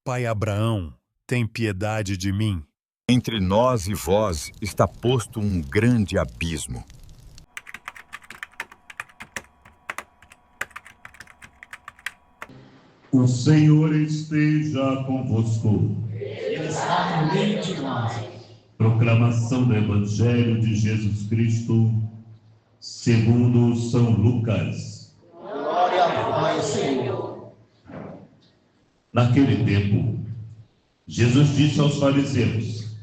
Pai Abraão, tem piedade de mim. Entre nós e vós está posto um grande abismo. O Senhor esteja convosco. Ele está no meio de nós. Proclamação do Evangelho de Jesus Cristo, segundo São Lucas. Glória a vós, Senhor. Naquele tempo, Jesus disse aos fariseus: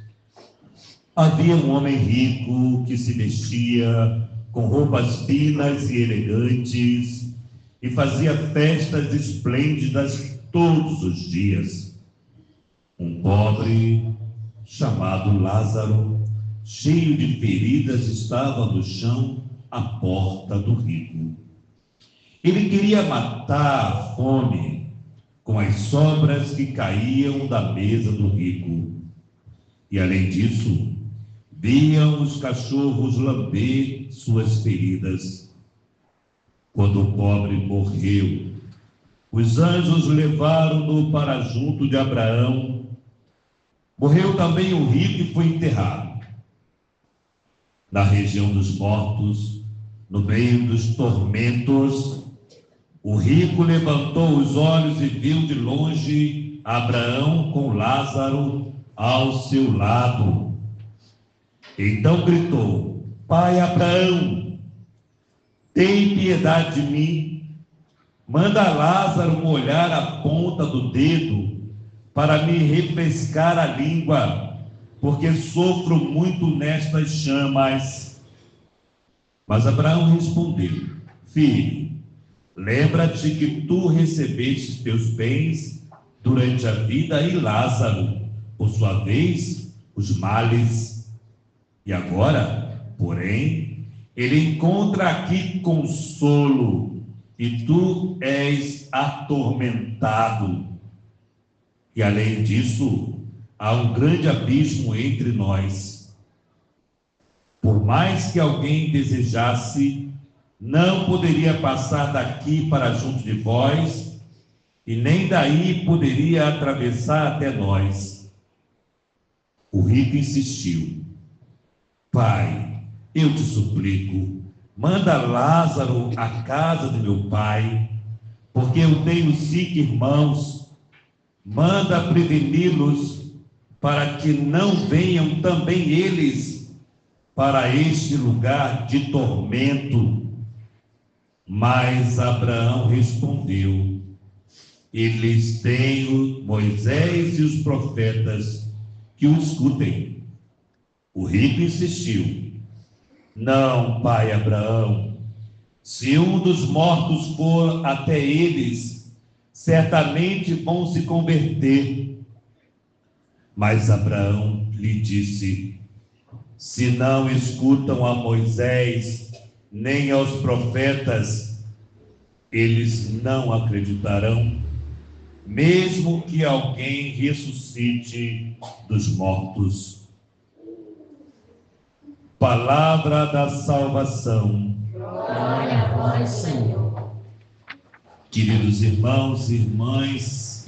havia um homem rico que se vestia com roupas finas e elegantes e fazia festas esplêndidas todos os dias. Um pobre, chamado Lázaro, cheio de feridas, estava no chão à porta do rico. Ele queria matar a fome com as sobras que caíam da mesa do rico. E além disso, viam os cachorros lamber suas feridas. Quando o pobre morreu, os anjos levaram-no para junto de Abraão. Morreu também o rico e foi enterrado. Na região dos mortos, no meio dos tormentos, o rico levantou os olhos e viu de longe Abraão com Lázaro ao seu lado. Então gritou: Pai Abraão, tem piedade de mim. Manda Lázaro molhar a ponta do dedo para me refrescar a língua, porque sofro muito nestas chamas. Mas Abraão respondeu: Filho, lembra-te que tu recebeste teus bens durante a vida e Lázaro, por sua vez, os males. E agora, porém, ele encontra aqui consolo e tu és atormentado. E além disso, há um grande abismo entre nós. Por mais que alguém desejasse, não poderia passar daqui para junto de vós, e nem daí poderia atravessar até nós. O rico insistiu: Pai, eu te suplico, manda Lázaro à casa de meu pai, porque eu tenho 5 irmãos. Manda preveni-los para que não venham também eles para este lugar de tormento. Mas Abraão respondeu: eles têm Moisés e os profetas, que o escutem. O rico insistiu: não, pai Abraão, se um dos mortos for até eles, certamente vão se converter. Mas Abraão lhe disse: se não escutam a Moisés nem aos profetas, eles não acreditarão, mesmo que alguém ressuscite dos mortos. Palavra da salvação. Glória a vós, Senhor. Queridos irmãos e irmãs,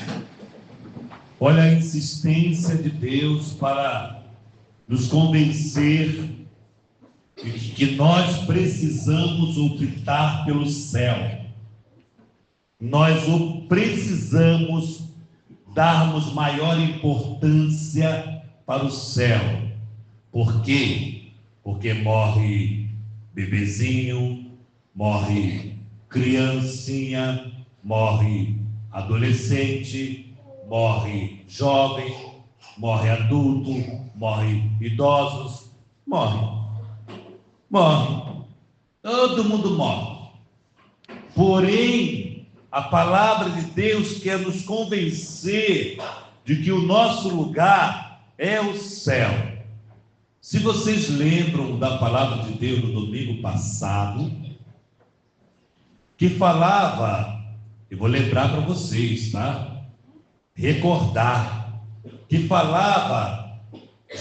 olha a insistência de Deus para nos convencer de que nós precisamos optar pelo céu. Nós precisamos darmos maior importância para o céu. Por quê? Porque morre bebezinho, morre criancinha, morre adolescente, morre jovem, morre adulto, morre idosos, morre. Todo mundo morre. Porém, a palavra de Deus quer nos convencer de que o nosso lugar é o céu. Se vocês lembram da palavra de Deus no domingo passado, que falava, eu vou lembrar para vocês, tá? Recordar, que falava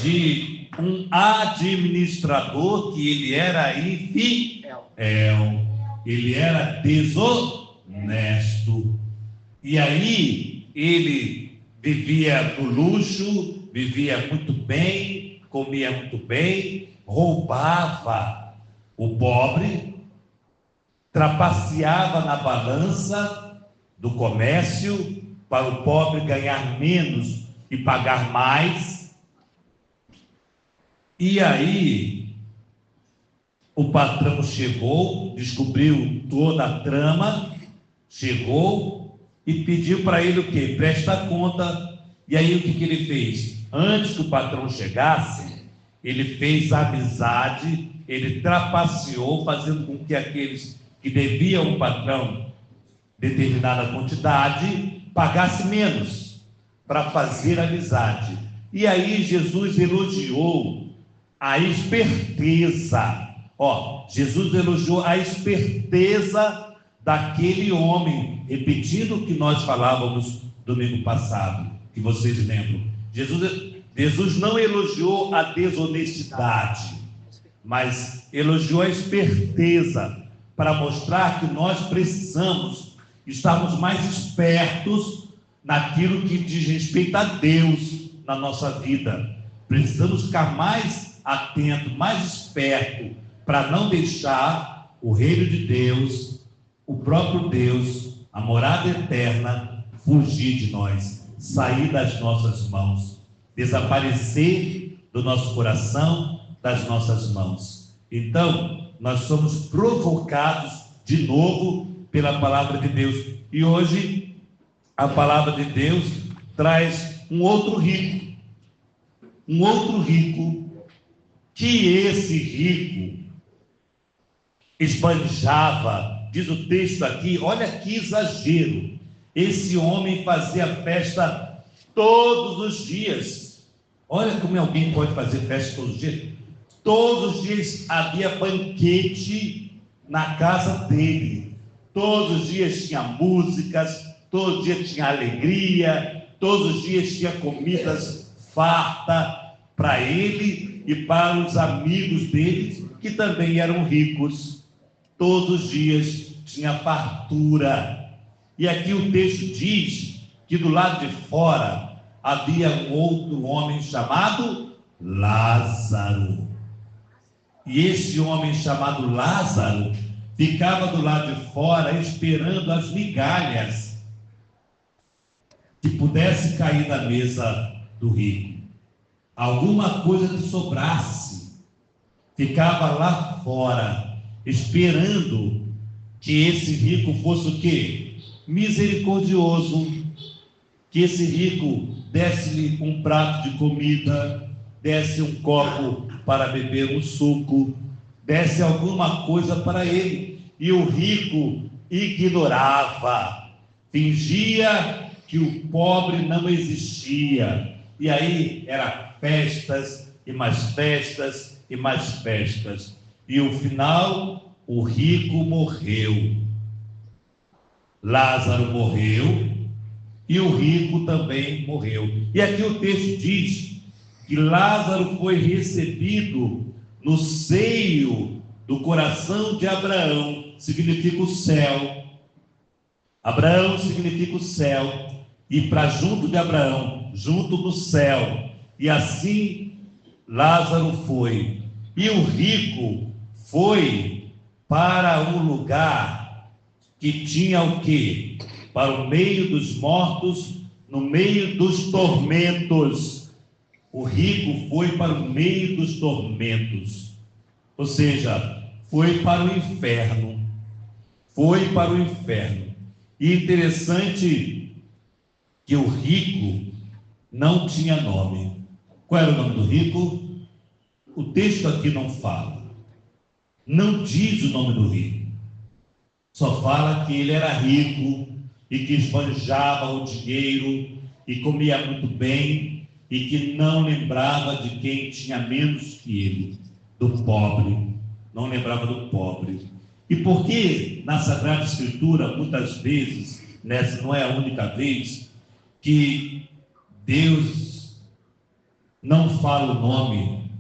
de um administrador que ele era infiel, ele era desonesto, e aí ele vivia no luxo, vivia muito bem, comia muito bem, roubava o pobre, trapaceava na balança do comércio para o pobre ganhar menos e pagar mais. E aí o patrão chegou, descobriu toda a trama, chegou e pediu para ele o quê? Presta conta. E aí o que ele fez? Antes que o patrão chegasse, ele fez amizade, ele trapaceou, fazendo com que aqueles que deviam ao patrão determinada quantidade pagasse menos, para fazer amizade. E aí Jesus elogiou a esperteza. Jesus elogiou a esperteza daquele homem, repetindo o que nós falávamos domingo passado, que vocês lembram. Jesus não elogiou a desonestidade, mas elogiou a esperteza, para mostrar que nós precisamos estarmos mais espertos naquilo que diz respeito a Deus na nossa vida. Precisamos ficar mais atentos, mais espertos, para não deixar o reino de Deus, o próprio Deus, a morada eterna, fugir de nós, sair das nossas mãos, desaparecer do nosso coração, das nossas mãos. Então, nós somos provocados de novo pela palavra de Deus. E hoje, a palavra de Deus traz um outro rico, que esse rico esbanjava. Diz o texto aqui, olha que exagero, esse homem fazia festa todos os dias. Olha como alguém pode fazer festa todos os dias. Todos os dias havia banquete na casa dele, todos os dias tinha músicas, todos os dias tinha alegria, todos os dias tinha comidas farta para ele e para os amigos dele, que também eram ricos. Todos os dias tinha fartura. E aqui o texto diz que do lado de fora havia um outro homem chamado Lázaro. E esse homem chamado Lázaro ficava do lado de fora esperando as migalhas que pudesse cair da mesa do rico. Alguma coisa que sobrasse, ficava lá fora esperando que esse rico fosse o quê? Misericordioso, que esse rico desse-lhe um prato de comida, desse um copo para beber um suco, desse alguma coisa para ele. E o rico ignorava, fingia que o pobre não existia. E aí era festas e mais festas e mais festas. E no final, o rico morreu. Lázaro morreu e o rico também morreu. E aqui o texto diz que Lázaro foi recebido no seio do coração de Abraão, significa o céu. Abraão significa o céu, e para junto de Abraão, junto do céu. E assim Lázaro foi. E o rico foi para um lugar que tinha o quê? Para o meio dos mortos, no meio dos tormentos. O rico foi para o meio dos tormentos, ou seja, foi para o inferno. Foi para o inferno. E interessante que o rico não tinha nome. Qual era o nome do rico? O texto aqui não fala. Não diz o nome do rico. Só fala que ele era rico e que esbanjava o dinheiro e comia muito bem, e que não lembrava de quem tinha menos que ele, do pobre, não lembrava do pobre. E por que na Sagrada Escritura, muitas vezes, nessa não é a única vez, que Deus não fala o nome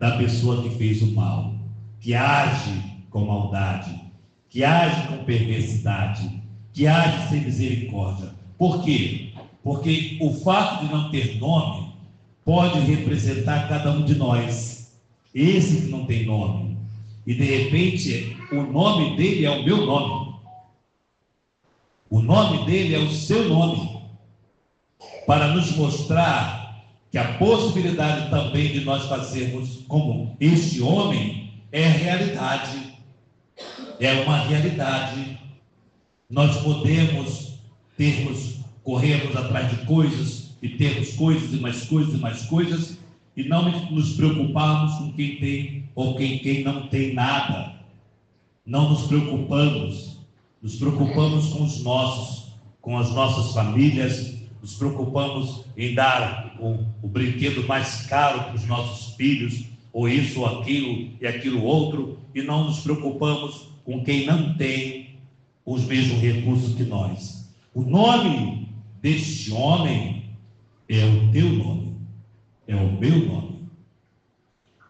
da pessoa que fez o mal, que age com maldade, que age com perversidade, que age sem misericórdia? Por quê? Porque o fato de não ter nome pode representar cada um de nós. Esse que não tem nome. E de repente, o nome dele é o meu nome. O nome dele é o seu nome. Para nos mostrar que a possibilidade também de nós fazermos como este homem é realidade. É uma realidade. Nós podemos corrermos atrás de coisas e termos coisas e mais coisas e mais coisas e não nos preocuparmos com quem tem ou quem não tem nada. Não nos preocupamos com os nossos, com as nossas famílias, nos preocupamos em dar o brinquedo mais caro para os nossos filhos, ou isso ou aquilo e aquilo outro, e não nos preocupamos com quem não tem os mesmos recursos que nós. O nome deste homem é o teu nome, é o meu nome.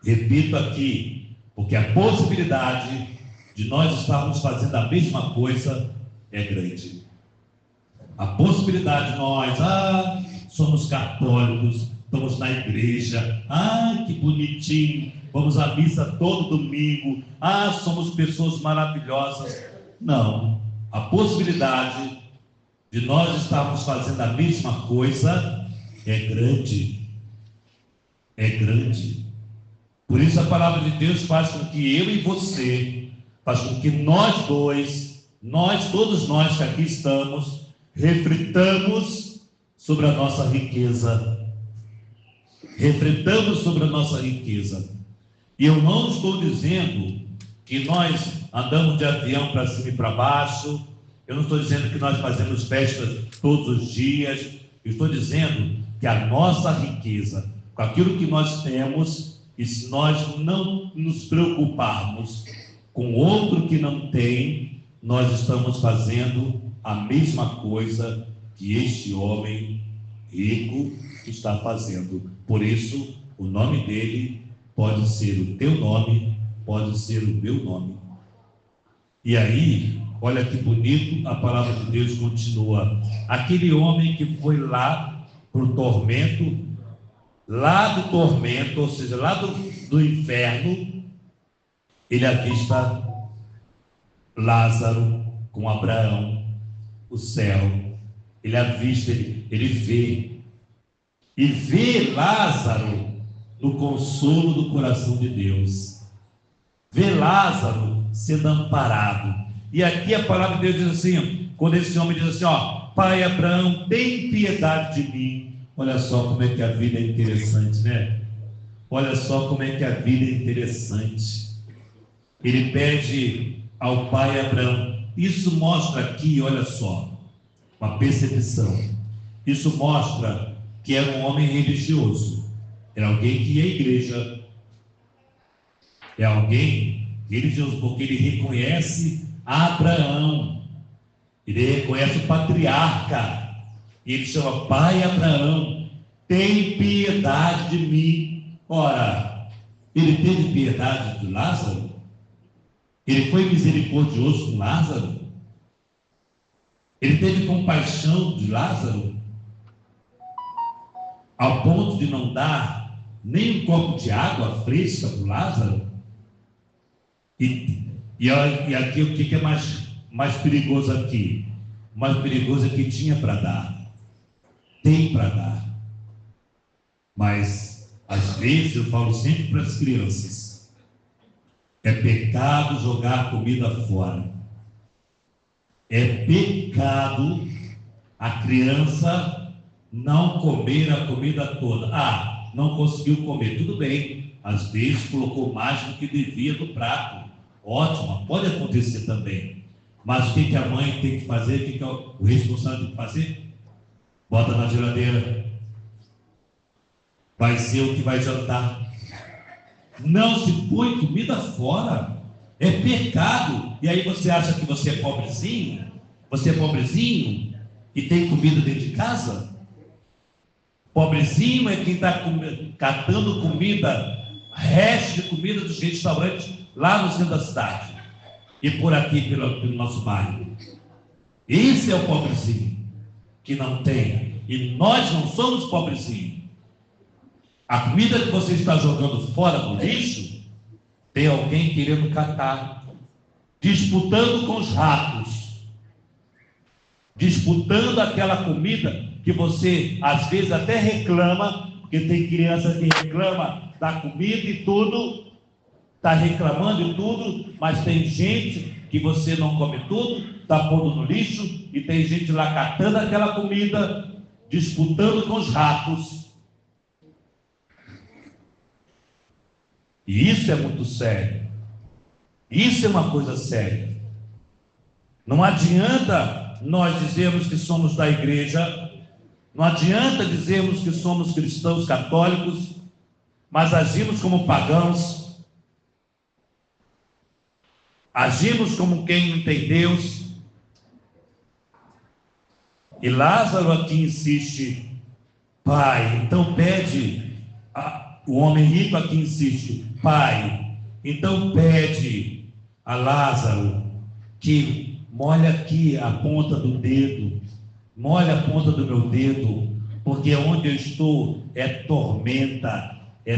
Repito aqui, porque a possibilidade de nós estarmos fazendo a mesma coisa é grande. A possibilidade de nós, somos católicos, estamos na igreja, que bonitinho, vamos à missa todo domingo, somos pessoas maravilhosas. Não, a possibilidade de nós estarmos fazendo a mesma coisa é grande. É grande. Por isso a palavra de Deus faz com que eu e você, faz com que nós dois, todos nós que aqui estamos, refletamos sobre a nossa riqueza. Refletamos sobre a nossa riqueza. E eu não estou dizendo que nós andamos de avião para cima e para baixo. Eu não estou dizendo que nós fazemos festas todos os dias. Eu estou dizendo que a nossa riqueza, com aquilo que nós temos, e se nós não nos preocuparmos com outro que não tem, nós estamos fazendo a mesma coisa que este homem rico está fazendo. Por isso, o nome dele pode ser o teu nome, pode ser o meu nome. E aí, olha que bonito, a palavra de Deus continua. Aquele homem que foi lá para o tormento, ou seja, lá do inferno, ele avista Lázaro com Abraão, o céu. Ele avista, ele vê. E vê Lázaro no consolo do coração de Deus. Vê Lázaro sendo amparado. E aqui a palavra de Deus diz assim, quando esse homem diz assim, Pai Abraão, tem piedade de mim. Olha só como é que a vida é interessante, né? Olha só como é que a vida é interessante. Ele pede ao pai Abraão. Isso mostra aqui, olha só, uma percepção. Isso mostra que era um homem religioso. Era alguém que ia à igreja. É alguém religioso, porque ele reconhece Abraão. Ele reconhece o patriarca. E ele chama Pai Abraão, tem piedade de mim. Ora, ele teve piedade de Lázaro? Ele foi misericordioso com Lázaro? Ele teve compaixão de Lázaro? Ao ponto de não dar nem um copo de água fresca para o Lázaro? E aqui o que é mais perigoso aqui? O mais perigoso é que tinha para dar. Tem para dar. Mas, às vezes, eu falo sempre para as crianças, é pecado jogar comida fora. É pecado a criança não comer a comida toda. Não conseguiu comer, tudo bem. Às vezes colocou mais do que devia no prato. Ótimo, pode acontecer também. Mas o que a mãe tem que fazer? O que o responsável tem que fazer? Bota na geladeira. Vai ser o que vai jantar. Não se põe comida fora. É pecado. E aí você acha que você é pobrezinho? Você é pobrezinho e tem comida dentro de casa? Pobrezinho é quem está catando comida, resto de comida dos restaurantes lá no centro da cidade. E por aqui, pelo nosso bairro. Esse é o pobrezinho que não tem. E nós não somos pobrezinhos. A comida que você está jogando fora do lixo, tem alguém querendo catar, disputando com os ratos, disputando aquela comida que você às vezes até reclama, porque tem criança que reclama da comida e tudo, está reclamando e tudo, mas tem gente que você não come tudo, está pondo no lixo, e tem gente lá catando aquela comida, disputando com os ratos. E isso é muito sério. Isso é uma coisa séria. Não adianta nós dizermos que somos da igreja, não adianta dizermos que somos cristãos católicos, mas agimos como pagãos, agimos como quem não tem Deus. E Lázaro aqui insiste, Pai, então pede. O homem rico aqui insiste, Pai, então pede a Lázaro que molhe aqui a ponta do dedo, molhe a ponta do meu dedo, porque onde eu estou é tormenta, é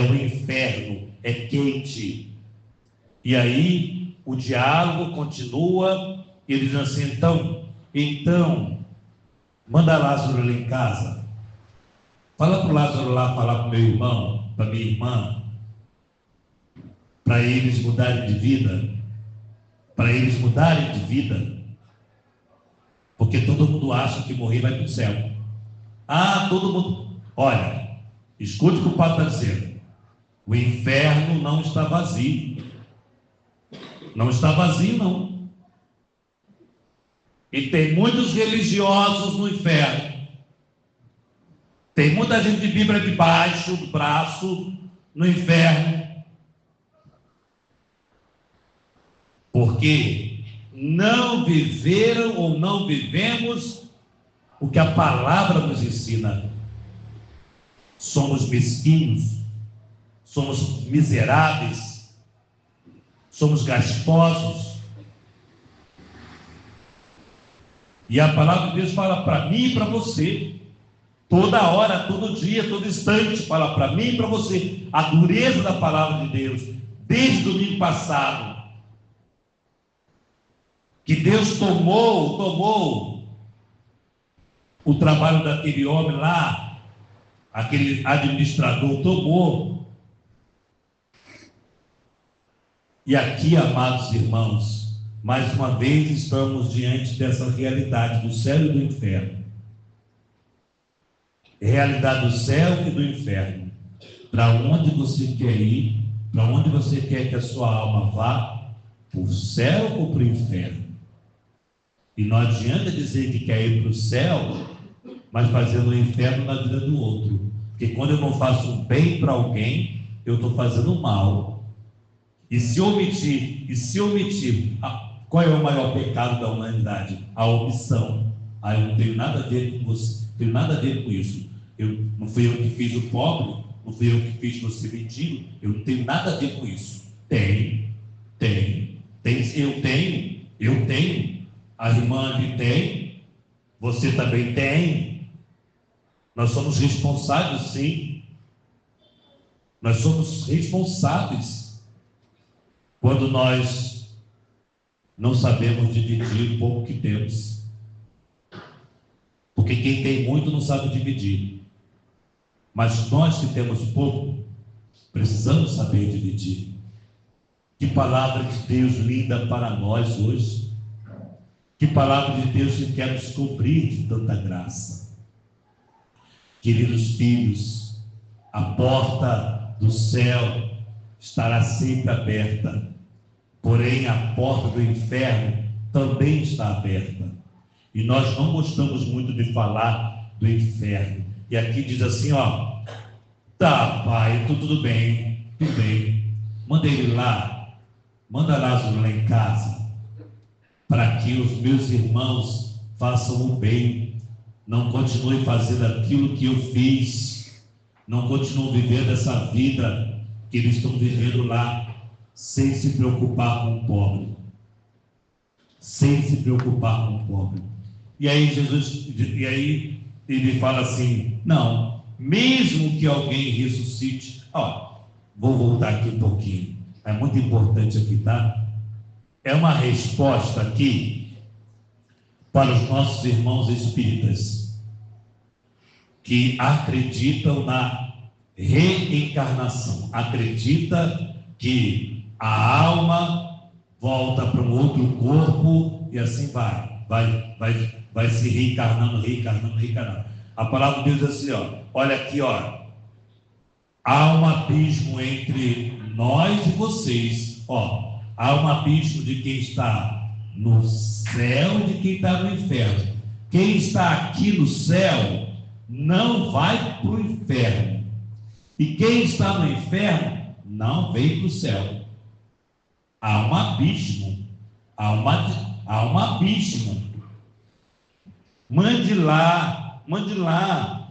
o inferno, é quente. E aí o diálogo continua, e ele diz assim, então, manda Lázaro lá em casa. Fala para o Lázaro lá, falar para o meu irmão, para minha irmã, para eles mudarem de vida, porque todo mundo acha que morrer vai para o céu. Todo mundo, olha, escute o que o Padre está dizendo, o inferno não está vazio, não. E tem muitos religiosos no inferno. Tem muita gente de Bíblia debaixo do braço no inferno. Porque não viveram ou não vivemos o que a palavra nos ensina. Somos mesquinhos, somos miseráveis, somos gasposos. E a palavra de Deus fala para mim e para você. Toda hora, todo dia, todo instante, fala para mim e para você a dureza da palavra de Deus, desde o domingo passado, que Deus tomou o trabalho daquele homem lá, aquele administrador tomou. E aqui, amados irmãos, mais uma vez estamos diante dessa realidade do céu e do inferno. Realidade do céu e do inferno. Para onde você quer ir? Para onde você quer que a sua alma vá? Para o céu ou para o inferno? E não adianta dizer que quer ir para o céu, mas fazendo o inferno na vida do outro. Porque quando eu não faço um bem para alguém, eu estou fazendo mal. E se omitir, qual é o maior pecado da humanidade? A omissão. Eu não tenho nada a ver com você, não tenho nada a ver com isso. Não fui eu que fiz o pobre, não fui eu que fiz você mendigo, eu não tenho nada a ver com isso. Eu tenho, a irmã ali tem, você também tem. Nós somos responsáveis, sim. Nós somos responsáveis quando nós não sabemos dividir o pouco que temos. Porque quem tem muito não sabe dividir. Mas nós que temos pouco, precisamos saber dividir. Que palavra de Deus linda para nós hoje. Que palavra de Deus que quer nos cobrir de tanta graça. Queridos filhos, a porta do céu estará sempre aberta. Porém, a porta do inferno também está aberta. E nós não gostamos muito de falar do inferno. E aqui diz assim, tá, Pai, tudo bem, manda ele lá, manda Lázaro lá em casa, para que os meus irmãos façam o bem, não continuem fazendo aquilo que eu fiz, não continuem vivendo essa vida que eles estão vivendo lá, sem se preocupar com o pobre, E aí ele fala assim, não, mesmo que alguém ressuscite, vou voltar aqui um pouquinho, é muito importante aqui, tá? É uma resposta aqui para os nossos irmãos espíritas que acreditam na reencarnação, acredita que a alma volta para um outro corpo e assim vai se reencarnando. A palavra de Deus diz assim, olha aqui, há um abismo entre nós e vocês, há um abismo de quem está no céu e de quem está no inferno. Quem está aqui no céu não vai para o inferno, e quem está no inferno não vem para o céu. Há um abismo, há um abismo. Mande lá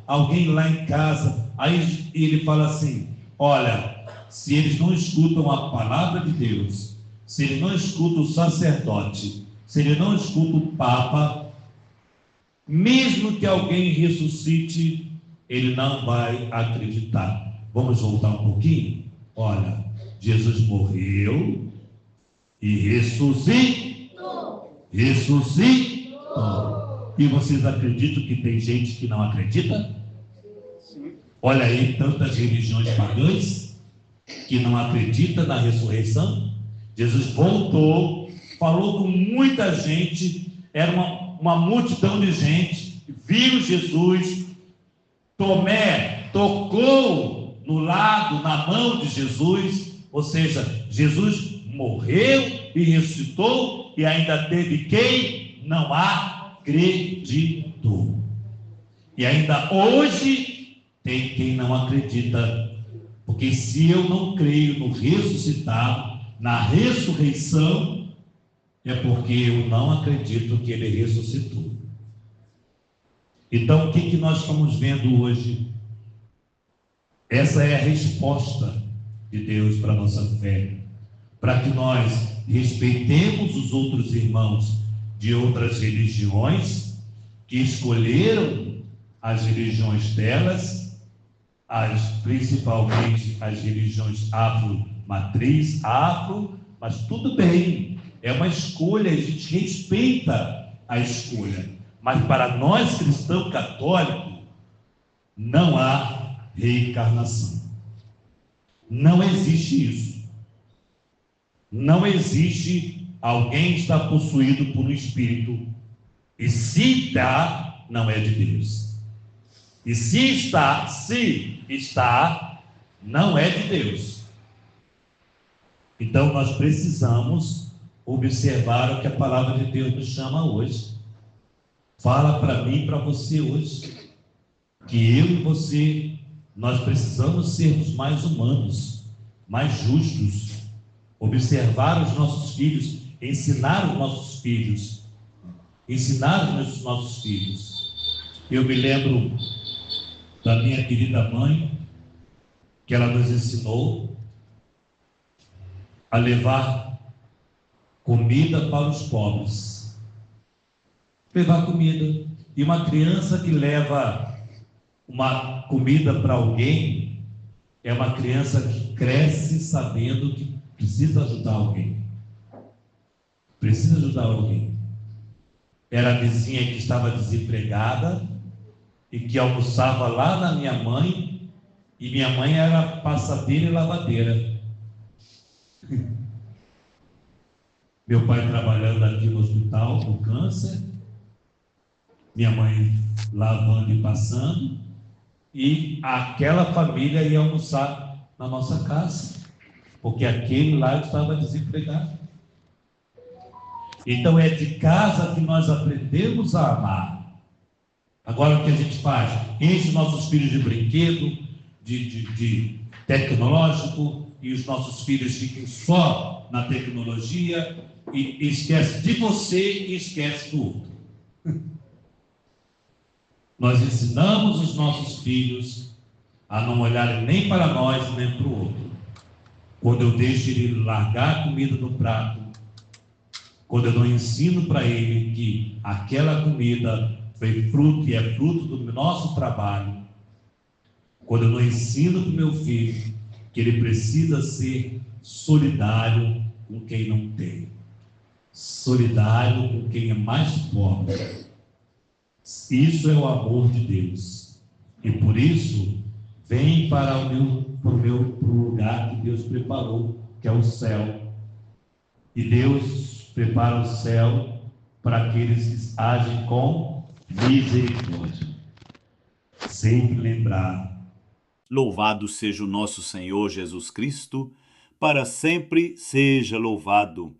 alguém lá em casa. Aí ele fala assim, olha, se eles não escutam a palavra de Deus, se eles não escutam o sacerdote, se eles não escutam o Papa, mesmo que alguém ressuscite, ele não vai acreditar. Vamos voltar um pouquinho? Olha, Jesus morreu e ressuscitou. E vocês acreditam que tem gente que não acredita? Olha aí, tantas religiões pagãs que não acreditam na ressurreição. Jesus voltou, falou com muita gente, era uma multidão de gente, viu Jesus. Tomé tocou no lado, na mão de Jesus, ou seja, Jesus morreu e ressuscitou, e ainda teve quem não acreditou. E ainda hoje tem quem não acredita, porque se eu não creio no ressuscitado, na ressurreição, é porque eu não acredito que ele ressuscitou. Então, o que nós estamos vendo hoje? Essa é a resposta de Deus para a nossa fé, para que nós respeitemos os outros irmãos de outras religiões, que escolheram as religiões delas, principalmente as religiões mas tudo bem, é uma escolha, a gente respeita a escolha, mas para nós cristãos católicos não há reencarnação, não existe isso, não existe alguém estar possuído por um espírito, e se está, não é de Deus, e se está, não é de Deus. Então nós precisamos observar o que a palavra de Deus nos chama hoje. Fala para mim e para você hoje, que eu e você, nós precisamos sermos mais humanos, mais justos, observar os nossos filhos, ensinar os nossos filhos. Eu me lembro da minha querida mãe, que ela nos ensinou a levar comida para os pobres. Levar comida. E uma criança que leva uma comida para alguém é uma criança que cresce sabendo que precisa ajudar alguém. Era a vizinha que estava desempregada e que almoçava lá na minha mãe, e minha mãe era passadeira e lavadeira. Meu pai trabalhando aqui no hospital com câncer, minha mãe lavando e passando, e aquela família ia almoçar na nossa casa, porque aquele lá estava desempregado. Então é de casa que nós aprendemos a amar. Agora o que a gente faz? Enche os nossos filhos de brinquedo, de tecnológico, e os nossos filhos ficam só na tecnologia e esquece de você e esquece do outro. Nós ensinamos os nossos filhos a não olharem nem para nós nem para o outro. Quando eu deixo ele largar a comida no prato, quando eu não ensino para ele que aquela comida foi fruto e é fruto do nosso trabalho, quando eu não ensino para o meu filho que ele precisa ser solidário com quem não tem, solidário com quem é mais pobre. Isso é o amor de Deus. E por isso, vem para pro lugar que Deus preparou, que é o céu. E Deus prepara o céu para aqueles que agem com misericórdia. Sempre lembrar. Louvado seja o nosso Senhor Jesus Cristo, para sempre seja louvado.